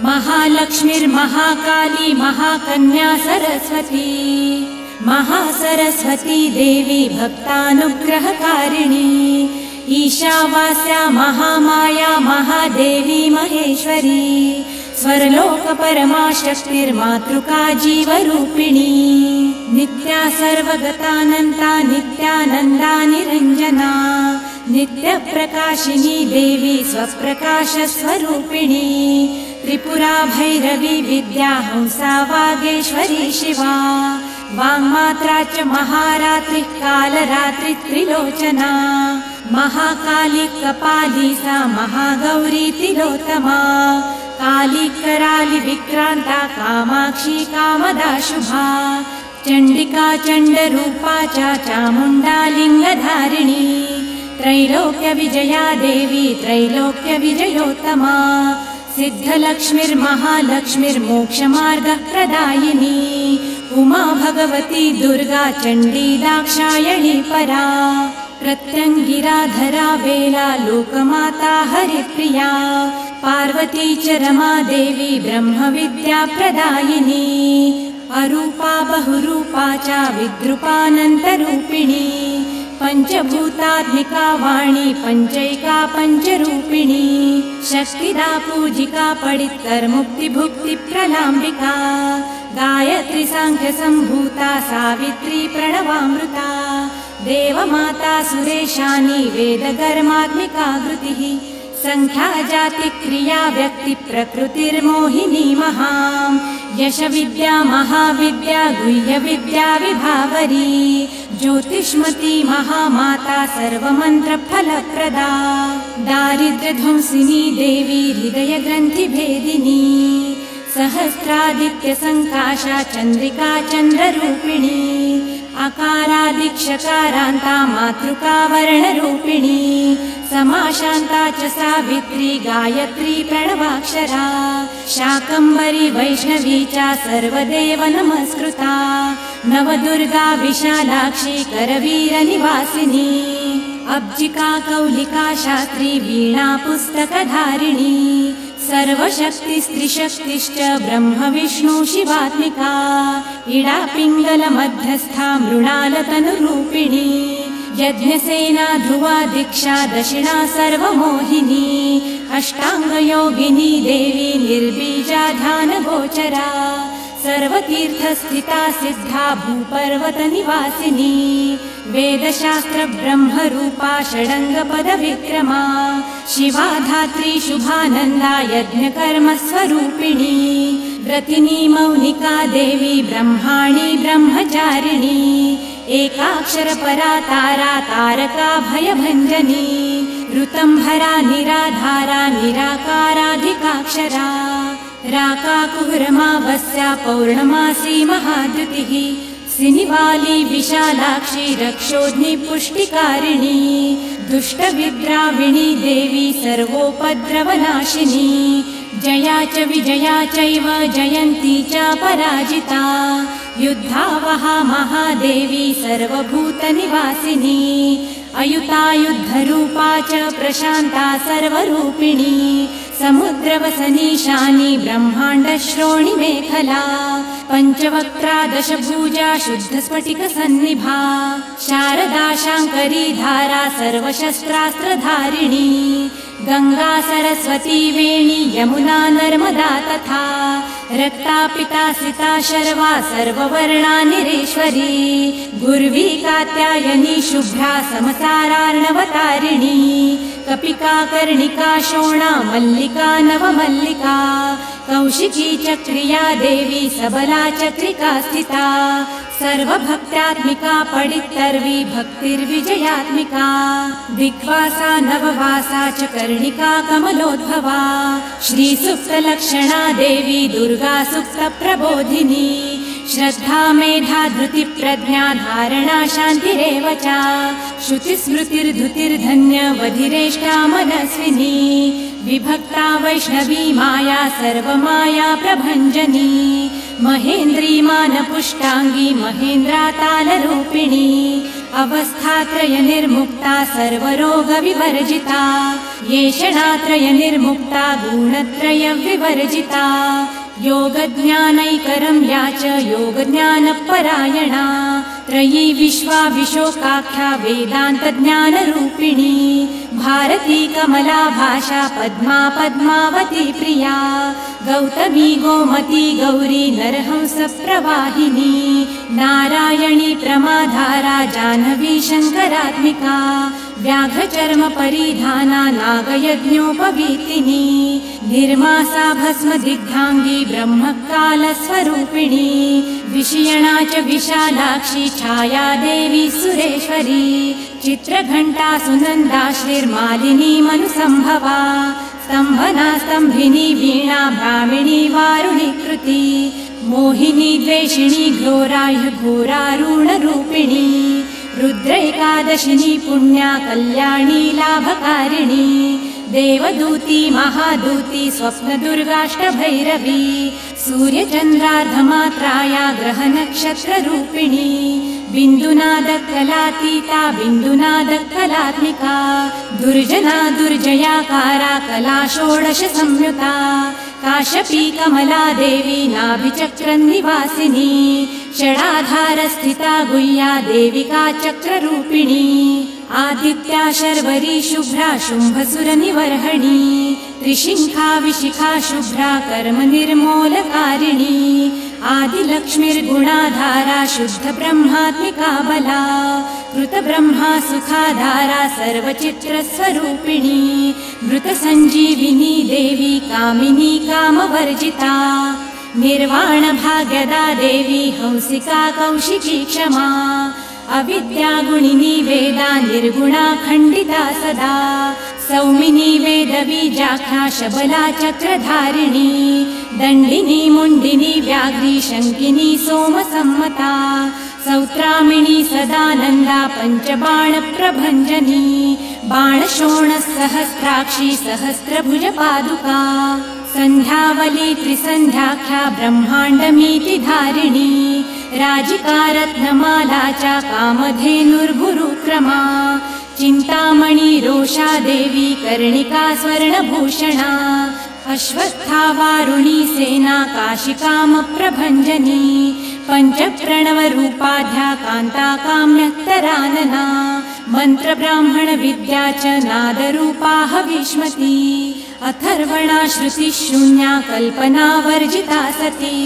महालक्ष्मीर्महाकाली महाकन्या सरस्वती महासरस्वती देवी भक्तानुग्रहकारिणी ईशावास्या महामाया महादेवी महेश्वरी स्वर्लोकपरमा शक्तिर्मातृका जीवरूपिणी नित्या सर्वगतानन्ता नित्यानन्दा निरञ्जना नित्यप्रकाशिनी देवी स्वप्रकाशस्वरूपिणी त्रिपुरा भैरवी विद्या हंसा वागेश्वरी शिवा वाङ्मात्रा च महारात्रिः कालरात्रि त्रिलोचना महाकाली कपाली सा महागौरी तिलोत्तमा काली कराली विक्रांता कामाक्षी कामदा शुभा चण्डिका चण्डरूपा च चामुण्डा लिङ्गधारिणी त्रैलोक्य विजया देवी त्रैलोक्य विजयोत्तमा सिद्धलक्ष्मीर्महालक्ष्मीर्मोक्षमार्गः प्रदायिनी उमा भगवती दुर्गा चण्डी दाक्षायणी परा प्रत्यङ्गिराधरा वेला लोकमाता हरिप्रिया पार्वती च रमा देवी ब्रह्मविद्या प्रदायिनी अरूपा बहुरूपा च विद्रूपानन्तरूपिणी पंचभूतात्मिका वाणी पंचैका पंचरूपिणी शक्तिदा पूजिका पडित्तर मुक्ति भुक्ति प्रलाम्बिका गायत्री सांख्य संभूता सावित्री प्रणवामृता देवमाता सुरेशानी वेदगर्मात्मिका कृतिः संख्या जाति क्रिया व्यक्ति प्रकृतिर्मोहिनी महां यश विद्या महाविद्या गुह्य विद्या विभावरी ज्योतिष्मती महामाता सर्वमंत्र फलप्रदा दारिद्र्यध्वंसिनी देवी हृदय ग्रंथि भेदिनी सहस्रादित्य संकाशा चंद्रिका चंद्ररूपिणी अकारादिक्षकारान्ता मातृका वर्णरूपिणी समाशान्ता च सावित्री गायत्री प्रणवाक्षरा शाकम्भरी वैष्णवी च सर्वदेव नमस्कृता नवदुर्गा विशालाक्षी करवीरनिवासिनी अब्जिका कौलिका शास्त्री वीणा पुस्तकधारिणी सर्वशक्तिस्त्रिशक्तिश्च ब्रह्म विष्णु शिवात्मिका इडा पिङ्गल मध्यस्था मृणालतनुरूपिणी यज्ञसेना ध्रुवा दीक्षा दक्षिणा सर्वमोहिनी अष्टाङ्गयोगिनी देवी निर्बीजा ध्यानगोचरा सर्वतीर्थस्थिता सिद्धा भूपर्वत निवासिनी वेदशास्त्र ब्रह्मरूपा षडङ्गपद विक्रमा शिवा धात्री शुभानन्दा यज्ञकर्म स्वरूपिणी व्रतिनी मौनिका देवी ब्रह्माणी ब्रह्मचारिणी एकाक्षरपरा तारा तारका भयभञ्जनी ऋतंभरा निराधारा निराकाराधिकाक्षरा राकाकुहरमावस्या पौर्णमासी महाद्युतिः सिनिवाली विशालाक्षी रक्षोध्नि पुष्टिकारिणी दुष्टविद्राविणी देवी सर्वोपद्रवनाशिनी जया च विजया चैव जयन्ती च पराजिता युद्धावहा महादेवी सर्वभूतनिवासिनी अयुतायुद्धरूपा च प्रशान्ता सर्वरूपिणी समुद्रवसनीशानी ब्रह्माण्डश्रोणि मेखला पंचवक्त्रा दशभुजा शुद्धस्फटिकसन्निभा शारदा शाङ्करी धारा सर्वशस्त्रास्त्रधारिणी गंगा सरस्वती वेणी यमुना नर्मदा तथा रक्ता पिता सिता शर्वा सर्ववर्णा निरेश्वरी गुर्वी कात्यायनी शुभ्रा समसारार्णवतारिणी कपिका कर्णिका शोणा मल्लिका नवमल्लिका कौशिकी चक्रिया देवी सबला चक्रिका स्थिता सर्वभक्त्यात्मिका पडित्तर्वी भक्तिर्विजयात्मिका दिग्वासा नववासा च कर्णिका कमलोद्भवा श्रीसुप्तलक्षणा देवी दुर्गा सुप्तप्रबोधिनी श्रद्धा मेधा धृति प्रज्ञा धारणा शान्तिरेव च श्रुतिस्मृतिर्धुतिर्धन्य वधिरेष्टा मनस्विनी विभक्ता वैष्णवी माया सर्वमाया प्रभञ्जनी महेन्द्री मानपुष्टाङ्गी महेन्द्रा तालरूपिणी अवस्थात्रय निर्मुक्ता सर्वरोग विवर्जिता येषणात्रय निर्मुक्ता गुणत्रय विवर्जिता योगज्ञानैकरं या च योगज्ञानपरायणा त्रयी विश्वा विशोकाख्या वेदान्तज्ञानरूपिणी भारती कमला भाषा पद्मा पद्मावती प्रिया गौतमी गोमती गौरी नरहंस प्रवाहिनी नारायणी प्रमाधारा जाह्नवी शङ्करात्मिका व्याघ्रचर्म परिधाना नागयज्ञोपवीतिनी निर्मासा भस्म दिग्धांगी ब्रह्मकालस्वरूपिणी विषयणा च विशालाक्षी छाया देवी सुरेश्वरी चित्रघण्टा सुनन्दा श्रीर्मालिनी मनुसंभवा स्तंभना स्तंभिनी वीणा ब्राह्मिणी वारुणी कृति मोहिनी द्वेषिणी घोराह्य घोरारूढरूपिणी रुद्रैकादशिनी पुण्या कल्याणी लाभकारिणी देवदूती महादूती स्वप्नदुर्गाष्टभैरवी सूर्यचन्द्रार्धमात्राया ग्रहनक्षत्ररूपिणी बिन्दुनादकलातीता बिन्दुनादकलात्मिका दुर्जना दुर्जयाकारा कला षोडश संयुता काश्यपी कमला देवी नाभिचक्रनिवासिनी षडाधारस्थिता गुह्या देविका चक्ररूपिणी आदित्या शर्वरी शुभ्रा शुम्भसुरनिवर्हणी त्रिशिखा विशिखा शुभ्रा कर्म निर्मूलकारिणी आदिलक्ष्मीर्गुणाधारा शुद्ध ब्रह्मात्मिका बला कृत ब्रह्मा सुखाधारा सर्वचित्रस्वरूपिणी मृत संजीविनी देवी कामिनी कामवर्जिता निर्वाण भाग्यदा देवी हंसिका कौशिकी क्षमा अविद्या गुणिनी वेदा निर्गुणा खण्डिता सदा सौमिनी वेदबीजाख्या शबला चक्रधारिणी दण्डिनी मुण्डिनी व्याघ्री शङ्किनी सोमसम्मता सौत्रामिणी सदानन्दा पञ्चबाणप्रभञ्जनी बाणशोणसहस्राक्षी सहस्रभुजपादुका सन्ध्यावली त्रिसन्ध्याख्या ब्रह्माण्डमीति धारिणी राजिका रत्नमाला च कामधेनुर्भुरुक्रमा चिन्तामणि रोषा देवी कर्णिका स्वर्णभूषणा अश्वस्था वारुणी सेना काशिकामप्रभञ्जनी पञ्चप्रणवरूपाध्या कान्ता काम्यक्तरानना मन्त्रब्राह्मण विद्या च नादरूपा हविष्मती अथर्वणा श्रुतिशून्या कल्पना वर्जिता सती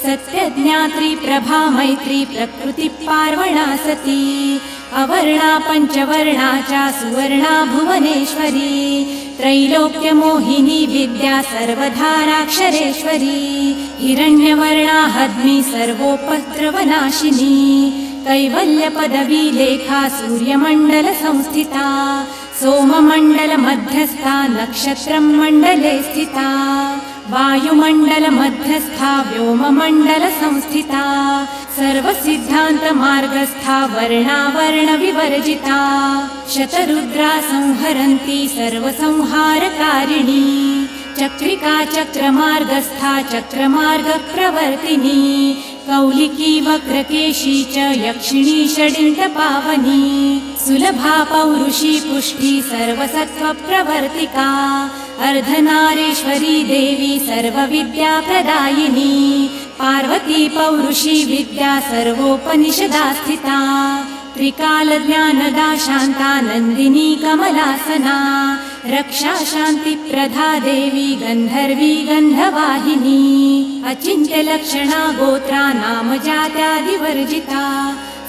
सत्यज्ञात्री प्रभा मैत्री प्रकृति पार्वणा सती अवर्णा पञ्चवर्णा च सुवर्णा भुवनेश्वरी त्रैलोक्यमोहिनी विद्या सर्वधाराक्षरेश्वरी हिरण्यवर्णा हद्मी सर्वोपद्रवनाशिनी कैवल्यपदवी लेखा सूर्यमण्डल संस्थिता सोममण्डल मध्यस्था नक्षत्रं मण्डले स्थिता वायुमण्डल मध्यस्था व्योममण्डल संस्थिता सर्वसिद्धान्त मार्गस्था वर्णावर्ण विवर्जिता शतरुद्रा संहरन्ती सर्वसंहारकारिणी चक्रिका चक्रमार्गस्था चक्रमार्ग प्रवर्तिनी कौलिकी वक्रकेशी च यक्षिणी षडिण्डपावनी सुलभा पौरुषी पुष्टि सर्वसत्त्व प्रवर्तिका अर्धनारीश्वरी देवी सर्वविद्या प्रदायिनी पार्वती पौरुषी विद्या सर्वोपनिषदा स्थिता त्रिकालज्ञानदा शान्ता नन्दिनी कमलासना रक्षा शान्तिप्रदा देवी गन्धर्वी गन्धवाहिनी अचिन्त्यलक्षणा गोत्रा नाम जात्यादिवर्जिता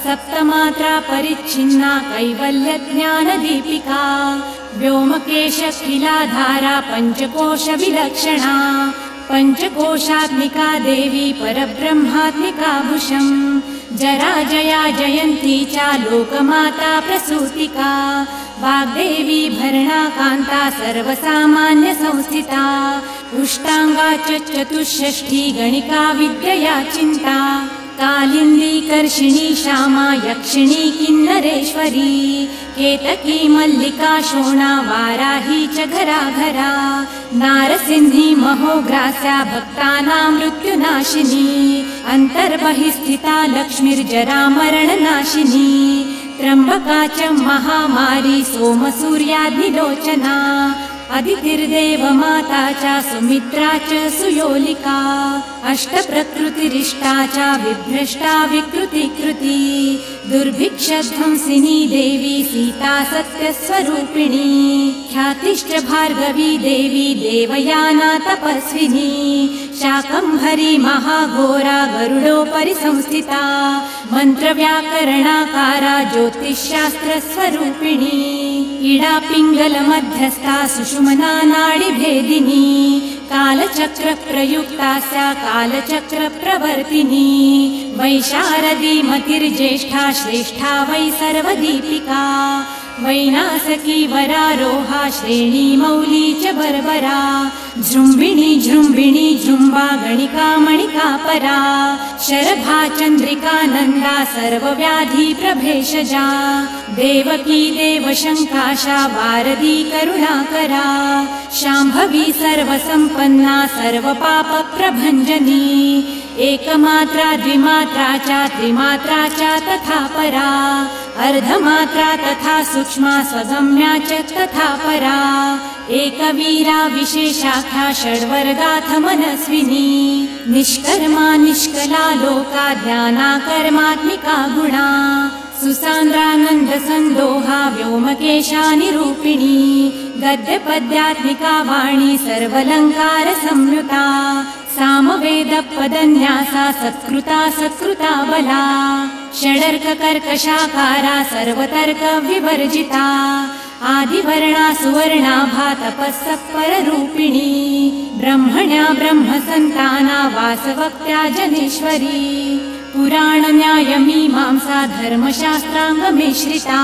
सप्तमात्रा परिच्छिन्ना कैवल्यज्ञानदीपिका व्योमकेशखिलाधारा पञ्चकोश विलक्षणा पञ्चकोशात्मिका देवी परब्रह्मात्मिका भुषं जराजया जयन्ती च लोकमाता प्रसूतिका वाग्देवी भरणा कान्ता सर्वसामान्य संस्थिता उष्टांगा च चतुष्षष्ठी गणिका विद्यया चिन्ता कालिन्दी कर्षिणी श्यामा यक्षिणी किन्नरेश्वरी केतकी मल्लिका शोणा वाराही च घराघरा नारसिंही महोग्रास्या भक्तानां मृत्युनाशिनी अन्तर्बहिस्थिता लक्ष्मीर्जरामरणनाशिनी त्र्यम्बका च महामारी सोमसूर्याग्निलोचना अदितिर्देवमाता च सुमित्रा च सुयोलिका अष्टप्रकृतिरिष्टा च विभ्रष्टा विकृतिकृती दुर्भिक्षध्वंसिनी देवी सीता सत्यस्वरूपिणी ख्यातिश्च भार्गवी देवी देवयाना तपस्विनी शाकम्भरी महाघोरा गरुडोपरि संस्थिता मन्त्रव्याकरणाकारा ज्योतिषशास्त्रस्वरूपिणी इडा पिङ्गलमध्यस्था सुषुमना नाडिभेदिनी कालचक्रप्रयुक्तास्या कालचक्रप्रवर्तिनी वैशारदी मतिर्ज्येष्ठा श्रेष्ठा वै सर्वदीपिका वैनासकी वरारोहा श्रेणी मौली च बर्बरा जृम्बिणी जृम्बिणी जृम्बा गणिका मणिका परा शरभा चन्द्रिका नन्दा सर्वव्याधि प्रभेषजा देवकी देवशङ्काशा वारदी करुणाकरा शाम्भवी सर्वसम्पन्ना सर्वपापप्रभञ्जनी एकमात्रा द्विमात्रा च त्रिमात्रा च तथा परा अर्धमात्रा तथा सूक्ष्मा स्वगम्या च तथा परा एकवीरा विशेषाख्या षड्वर्गाथ मनस्विनी निष्कर्मा निष्कला लोका ध्याना कर्मात्मिका गुणा सुसान्द्रानन्द सन्दोहा व्योमकेशा निरूपिणी गद्यपद्यात्मिका वाणी सर्वलङ्कार संयुता सामवेदपदन्यासा सत्कृता सत्कृता बला षडर्क कर्कशाकारा सर्वतर्क विवर्जिता आदिवर्णा सुवर्णाभा तपस्सत्पररूपिणी ब्रह्मण्या ब्रह्मसन्ताना वासवक्त्या जनेश्वरी पुराणन्यायमीमांसा धर्मशास्त्राङ्गमिश्रिता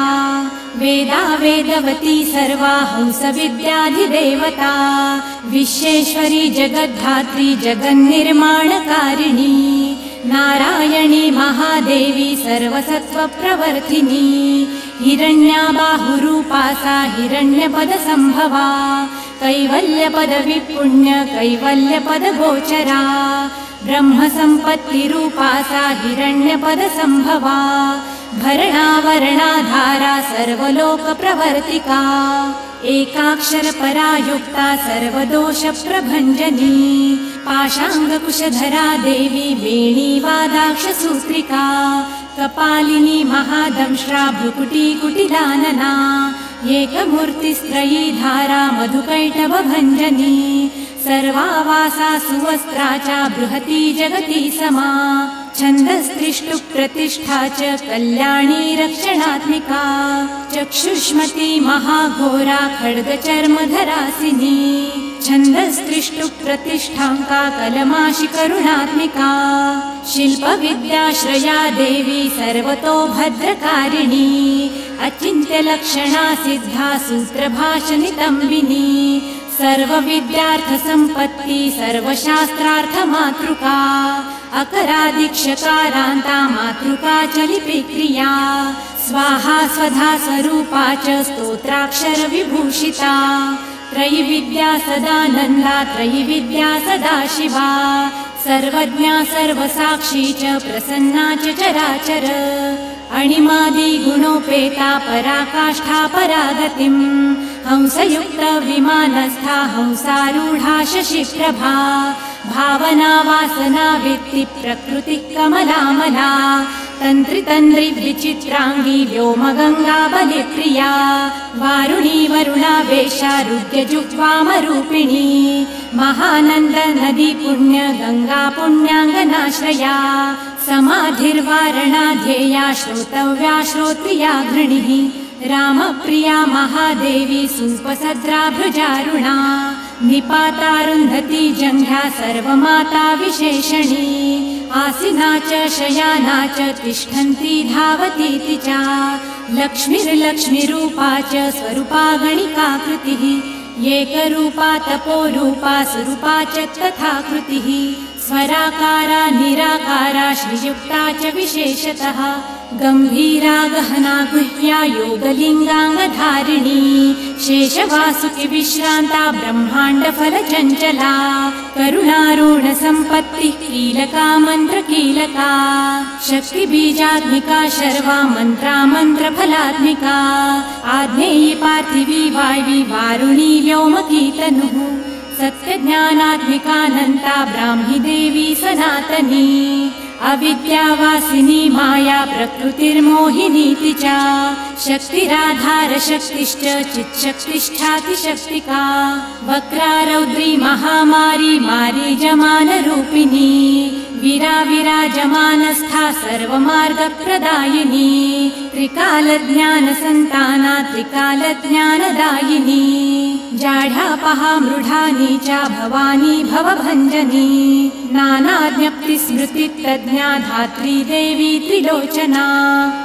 वेदा वेदवती सर्वा हंसविद्याधिदेवता विश्वेश्वरी जगद्धात्री जगन्निर्माणकारिणी नारायणी महादेवी सर्वसत्त्वप्रवर्तिनी हिरण्या बाहुरूपा सा हिरण्यपदसम्भवा कैवल्यपदविपुण्य कैवल्यपदगोचरा ब्रह्मसम्पत्तिरूपा सा हिरण्यपदसम्भवा भरणावरणाधारा सर्वलोकप्रवर्तिका एकाक्षरपरा युक्ता सर्वदोषप्रभञ्जनी पाशाङ्गकुशधरा देवी वेणीवादाक्षसूत्रिका कपालिनी महादंष्ट्रा भ्रुकुटीकुटिलानना एकमूर्तिस्त्रयी धारा मधुकैटभभञ्जनी सर्वावासा सुवस्त्रा च बृहती जगती समा छन्दस्त्रिष्टुप् प्रतिष्ठा च कल्याणी रक्षणात्मिका चक्षुष्मती महाघोरा खड्गचर्मधरासिनी छन्दस्त्रिष्टुप् प्रतिष्ठाङ्का कलमाशि करुणात्मिका शिल्पविद्याश्रया देवी सर्वतो भद्रकारिणी अचिन्त्यलक्षणा सिद्धा सूत्रभाषनितम्बिनी सर्वविद्यार्थसम्पत्ति सर्वशास्त्रार्थमातृका अकरादिक्षकारान्ता मातृका च लिपिक्रिया स्वाहा स्वधा स्वरूपा च स्तोत्राक्षरविभूषिता त्रयिविद्या सदानन्दा त्रयिविद्या सदाशिवा सर्वज्ञा सर्वसाक्षी च प्रसन्ना च चराचर अणिमादि गुणोपेता पराकाष्ठा परागतिम् हंसयुक्त विमानस्था हंसारूढा शशिप्रभा भावना वासना वित्ति प्रकृति कमलामला तन्त्रितन्द्रि विचित्राङ्गी व्योमगङ्गा बलिप्रिया वारुणी वरुणावेशारुह्यजुग्वामरूपिणी महानन्द नदी पुण्य गङ्गा पुण्याङ्गनाश्रया समाधिर्वारणा ध्येया श्रोतव्या श्रोत्रिया घृणिः रामप्रिया महादेवी सुपसद्रा भुजारुणा निपातारुन्धती जङ्घ्या सर्वमाता विशेषणी आसिना च शयाना च तिष्ठन्ती धावतीति च लक्ष्मीर्लक्ष्मीरूपा च स्वरूपा गणिकाकृतिः एकरूपा तपोरूपा सुरूपा च तथा कृतिः स्वराकारा निराकारा श्रीयुक्ता च विशेषतः गम्भीरा गहना गुह्या योगलिङ्गाङ्गधारिणी शेषवासुकि विश्रान्ता ब्रह्माण्डफलचञ्चला करुणारूढसम्पत्तिः कीलका मन्त्रकीलका शक्तिबीजात्मिका शर्वा मन्त्रा मन्त्रफलात्मिका आग्नेयी पार्थिवी वायवी वारुणी व्योमकी तनुः सत्यज्ञानात्मिकानन्ता ब्राह्मी देवी सनातनी अविद्यावासिनी माया प्रकृतिर्मोहिनीति च शक्तिराधारशक्तिश्च चित्शक्तिष्ठातिशक्तिका वक्रारौद्री महामारी मारीजमानरूपिणी विराजमानस्था सर्वमार्गप्रदायिनी त्रिकालज्ञानसन्ताना त्रिकालज्ञानदायिनी जाढापहा मृढा नीचा भवानी भवभञ्जनी नानाज्ञप्तिस्मृतितज्ञा धात्री देवी त्रिलोचना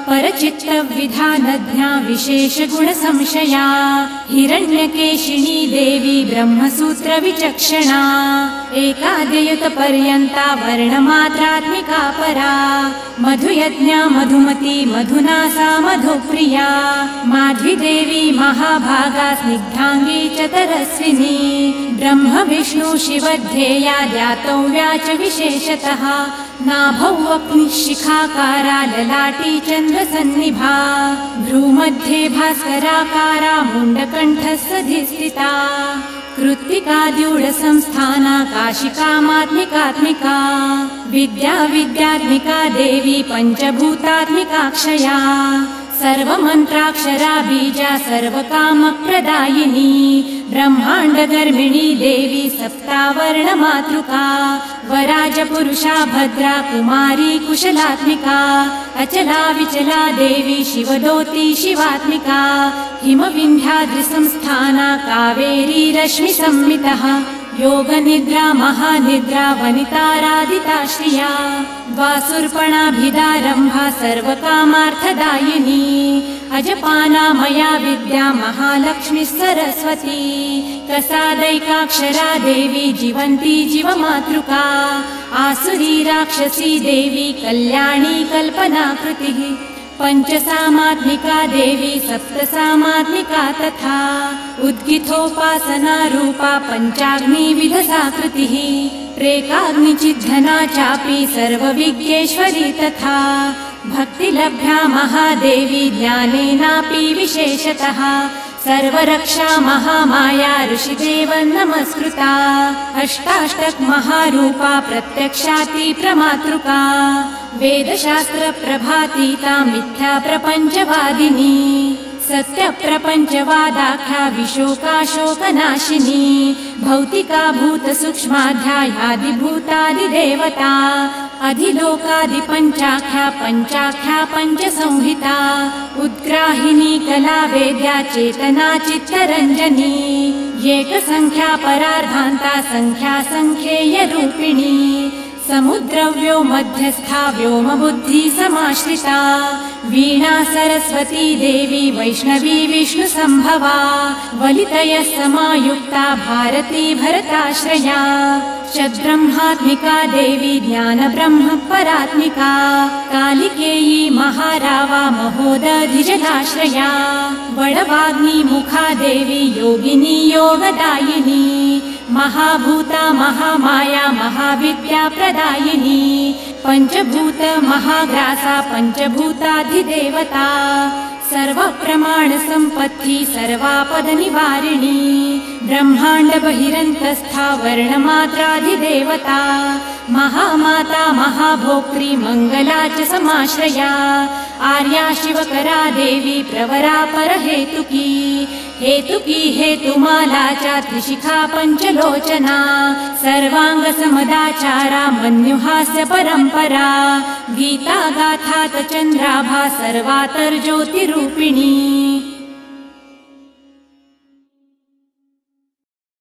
परचित्तविधानज्ञा विशेषगुणसंशया हिरण्यकेशिनी देवी ब्रह्मसूत्रविचक्षणा एकाद्ययुतपर्यन्ता वर्णमात्रात्मिका परा मधुयज्ञा मधुमती मधुनासा मधुप्रिया माध्वीदेवी महाभागा स्निग्धाङ्गी चतरस्विनी ब्रह्म विष्णु शिवध्येया ध्यातव्या च विशेषतः नाभौ अग्निशिखाकारा ललाटी चन्द्रसन्निभा भ्रूमध्ये भास्कराकारा मुण्डकण्ठस्सधिस्थिता कृत्तिकाद्यूढसंस्थाना काशिकामात्मिकात्मिका विद्यात्मिका देवी पञ्चभूतात्मिकाक्षया सर्वमन्त्राक्षरा बीजा सर्वकामप्रदायिनी ब्रह्माण्डगर्भिणी देवी सप्तावर्णमातृका वराजपुरुषा भद्रा कुमारी कुशलात्मिका अचला विचला देवी शिवदोती शिवात्मिका हिमविन्ध्याद्रिसंस्थाना कावेरी रश्मिसंमितः योगनिद्रा महानिद्रा वनिताराधिताश्रिया द्वासुर्पणाभिदारम्भा सर्वकामार्थदायिनी अजपाना मया विद्या महालक्ष्मी सरस्वती कसादैकाक्षरा देवी जीवन्ती जीवमातृका आसुरी राक्षसी देवी कल्याणी कल्पनाकृतिः पञ्चसामात्मिका देवी सप्तसामात्मिका तथा उद्गिथोपासना रूपा पञ्चाग्निविधसाकृतिः प्रेकाग्निचिद्धना चापि सर्वविज्ञेश्वरी तथा भक्तिलभ्या महादेवी ज्ञानेनापि विशेषतः सर्वरक्षा महामाया ऋषिदेव नमस्कृता अष्टाष्टक महारूपा प्रत्यक्षाति प्रमातृका वेदशास्त्र प्रभातीता मिथ्या प्रपञ्चवादिनी सत्यप्रपञ्चवादाख्या विशोकाशोकनाशिनी भौतिका भूतसूक्ष्माध्यायादिभूतादिदेवता अधिलोकादिपञ्चाख्या पञ्चाख्या पञ्चसंहिता उद्ग्राहिनी कला वेद्या चेतना चित्तरञ्जनी एकसंख्या परार्धान्ता संख्या संख्येयरूपिणी समुद्रव्यो मध्यस्था व्योमबुद्धि समाश्रिता वीणा सरस्वती देवी वैष्णवी विष्णुसम्भवा वलितयः समायुक्ता भारती भरताश्रया षड्ब्रह्मात्मिका देवी ज्ञानब्रह्म परात्मिका कालिकेयी महारावा महोदधिजलाश्रया वडवाग्नि मुखा देवी योगिनी योगदायिनी महाभूता महामाया महाविद्या प्रदायिनी पञ्चभूत महाग्रासा पञ्चभूताधिदेवता सर्वप्रमाण सम्पत्ति सर्वापद निवारिणी ब्रह्माण्ड बहिरन्तस्था वर्णमात्राधिदेवता महामाता महाभोक्त्री मंगला च समाश्रया आर्या शिवकरा देवी प्रवरा परहेतुकी हेतुकी हेतुमाला च त्रिशिखा पञ्चलोचना सर्वांग समदाचारा मन्युहास्य परम्परा गीता गाथा चन्द्राभा सर्वातर्ज्योतिरूपिणी